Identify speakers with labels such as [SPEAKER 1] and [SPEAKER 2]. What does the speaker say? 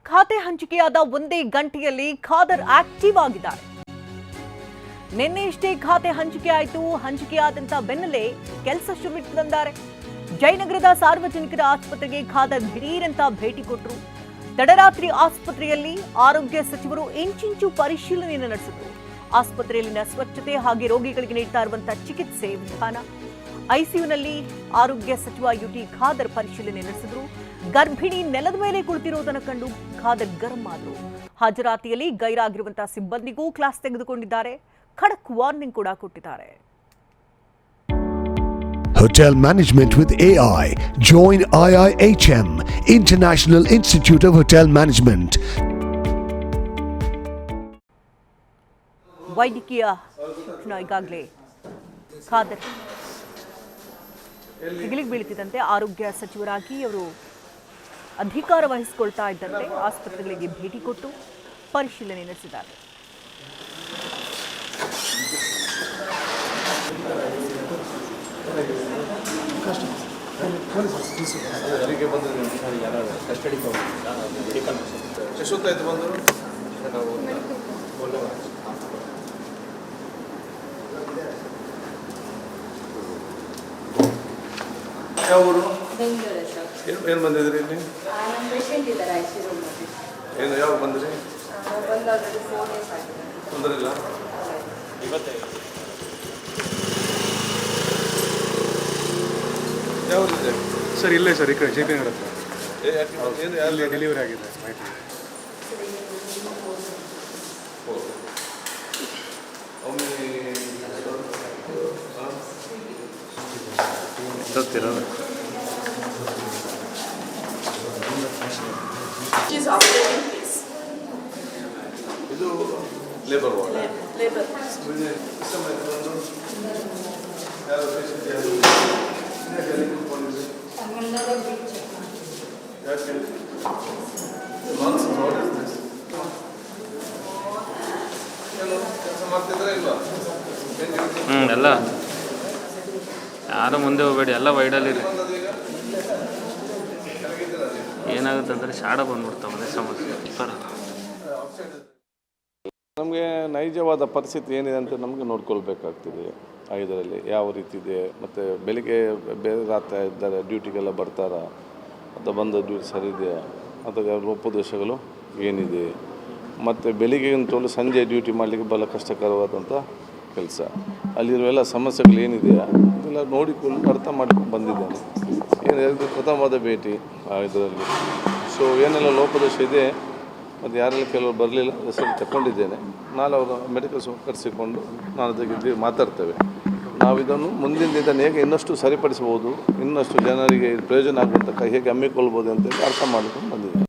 [SPEAKER 1] ಖಾತೆ ಹಂಚಿಕೆಯಾದ ಒಂದೇ ಗಂಟೆಯಲ್ಲಿ ಖಾದರ್ ಆಕ್ಟಿವ್ ಆಗಿದ್ದಾರೆ. ನಿನ್ನೆಯಷ್ಟೇ ಖಾತೆ ಹಂಚಿಕೆ ಆಯಿತು. ಹಂಚಿಕೆಯಾದಂತ ಬೆನ್ನಲ್ಲೇ ಕೆಲಸ ಶುರುವಿಟ್ಟಿದ್ದಾರೆ. ಜಯನಗರದ ಸಾರ್ವಜನಿಕರ ಆಸ್ಪತ್ರೆಗೆ ಖಾದರ್ ದಿಢೀರಂತ ಭೇಟಿ ಕೊಟ್ಟರು. ತಡರಾತ್ರಿ ಆಸ್ಪತ್ರೆಯಲ್ಲಿ ಆರೋಗ್ಯ ಸಚಿವರು ಇಂಚಿಂಚು ಪರಿಶೀಲನೆಯನ್ನು ನಡೆಸಿದರು. ಆಸ್ಪತ್ರೆಯಲ್ಲಿನ ಸ್ವಚ್ಛತೆ ಹಾಗೆ ರೋಗಿಗಳಿಗೆ ನೀಡ್ತಾ ಇರುವಂತಹ ಚಿಕಿತ್ಸೆ ವಿಧಾನ, ಐಸಿಯುನಲ್ಲಿ ಆರೋಗ್ಯ ಸಚಿವ ಯುಟಿ ಖಾದರ್ ಪರಿಶೀಲನೆ ನಡೆಸಿದ್ರು. ಗರ್ಭಿಣಿ ನೆಲದ ಮೇಲೆ ಕುಳಿತಿರುವುದನ್ನು ಕಂಡು ಖಾದರ್ ಗರಂ ಆದರು. ಹಾಜರಾತಿಯಲ್ಲಿ ಗೈರಾಗಿರುವಂತಹ ಸಿಬ್ಬಂದಿಗೂ ಕ್ಲಾಸ್ ತೆಗೆದುಕೊಂಡಿದ್ದಾರೆ. ಖಡಕ್ ವಾರ್ನಿಂಗ್ ಕೂಡ ಕೊಟ್ಟಿದ್ದಾರೆ.
[SPEAKER 2] Hotel Management with AI. Join IIHM, International Institute of Hotel Management.
[SPEAKER 1] ವೈದ್ಯಕೀಯ ಈಗಾಗಲೇ ಖಾದರ್ ಹೆಗಲಿಗೆ ಬೀಳುತ್ತಿದ್ದಂತೆ ಆರೋಗ್ಯ ಸಚಿವರಾಗಿ ಅವರು ಅಧಿಕಾರ ವಹಿಸಿಕೊಳ್ತಾ ಇದ್ದಂತೆ ಆಸ್ಪತ್ರೆಗಳಿಗೆ ಭೇಟಿ ಕೊಟ್ಟು ಪರಿಶೀಲನೆ ನಡೆಸಿದ್ದಾರೆ.
[SPEAKER 3] ಯಾವ ಊರು?
[SPEAKER 4] ಬೆಂಗಳೂರು ಸರ್.
[SPEAKER 3] ಏನು ಬಂದಿದ್ರಿ ಇಲ್ಲಿ?
[SPEAKER 4] ನಮ್ಮ ಪೇಷಂಟ್ ಇದ್ದಾರೆ ಐಸಿಯು ರೂಮಲ್ಲಿ.
[SPEAKER 3] ಏನು ಯಾವಾಗ ಬಂದಿರಿ?
[SPEAKER 4] ಬಂದು ಆಲ್ರೆಡಿ 4 ಡೇಸ್ ಆಗಿದೆ.
[SPEAKER 3] ತೊಂದರೆ ಇಲ್ಲ? ಯಾವ್ದಿದೆ
[SPEAKER 5] ಸರ್? ಇಲ್ಲೇ ಸರ್, ಈ ಕಡೆ ಜೆ ಪಿ ನಗರ ಹತ್ರ.
[SPEAKER 3] ಏನು ಯಾರು
[SPEAKER 5] ಡೆಲಿವರಿ ಆಗಿದೆ ಮಾಹಿತಿ.
[SPEAKER 3] ಇದು ಲೇಬರ್ ವಾರ್ಡ್.
[SPEAKER 4] ಲೇಬರ್
[SPEAKER 3] ಯಾರು ಪೇಷಂಟ್ ಯಾರು? ಯಾಕೆ ಏನು ಕೆಲಸ ಮಾಡ್ತಿದ್ರೆ ಇಲ್ವಾ?
[SPEAKER 6] ಎಲ್ಲ ಯಾರು ಮುಂದೆ ಹೋಗಬೇಡಿ, ಎಲ್ಲ ವೈಡಲ್ಲಿರಿ. ಏನಾಗುತ್ತೆ ಅಂದರೆ ಶಾಡ ಬಂದ್ಬಿಡ್ತಾವೆ, ಅದೇ ಸಮಸ್ಯೆ.
[SPEAKER 3] ನಮಗೆ ನೈಜವಾದ ಪರಿಸ್ಥಿತಿ ಏನಿದೆ ಅಂತ ನಮಗೆ ನೋಡ್ಕೊಳ್ಬೇಕಾಗ್ತದೆ. ಇದರಲ್ಲಿ ಯಾವ ರೀತಿ ಇದೆ, ಮತ್ತು ಬೆಳಿಗ್ಗೆ ಬೇರೆ ರಾತ್ರಿ ಇದ್ದಾರೆ ಡ್ಯೂಟಿಗೆಲ್ಲ ಬರ್ತಾರಾ ಅಥವಾ ಬಂದ ಡ್ಯೂಟಿ ಸರಿ ಇದೆಯಾ ಅಥವಾ ಲೋಪದೋಷಗಳು ಏನಿದೆ, ಮತ್ತು ಬೆಳಿಗ್ಗೆ ಅಂತೂ ಸಂಜೆ ಡ್ಯೂಟಿ ಮಾಡಲಿಕ್ಕೆ ಬಹಳ ಕಷ್ಟಕರವಾದಂಥ ಕೆಲಸ. ಅಲ್ಲಿರುವ ಎಲ್ಲ ಸಮಸ್ಯೆಗಳು ಏನಿದೆಯಾ ಅದೆಲ್ಲ ನೋಡಿಕೊಂಡು ಅರ್ಥ ಮಾಡ್ಕೊಂಡು ಬಂದಿದ್ದೇನೆ. ಏನು ಪ್ರಥಮವಾದ ಭೇಟಿ ಇದರಲ್ಲಿ. ಸೊ ಏನೆಲ್ಲ ಲೋಪದೋಷ ಇದೆ ಮತ್ತು ಯಾರೆಲ್ಲ ಕೆಲವರು ಬರಲಿಲ್ಲ ಹೆಸರು ತಗೊಂಡಿದ್ದೇನೆ. ನಾಳೆ ಅವರು ಮೆಡಿಕಲ್ ಕರೆಸಿಕೊಂಡು ನಾನು ಅದಕ್ಕೆ ಮಾತಾಡ್ತೇವೆ. ನಾವು ಇದನ್ನು ಮುಂದಿನ ಇದನ್ನು ಹೇಗೆ ಇನ್ನಷ್ಟು ಸರಿಪಡಿಸ್ಬೋದು, ಇನ್ನಷ್ಟು ಜನರಿಗೆ ಪ್ರಯೋಜನ ಆಗುವಂಥ ಹೇಗೆ ಹಮ್ಮಿಕೊಳ್ಬೋದು ಅಂತೇಳಿ ಅರ್ಥ ಮಾಡಿಕೊಂಡು ಬಂದಿದ್ದೇನೆ.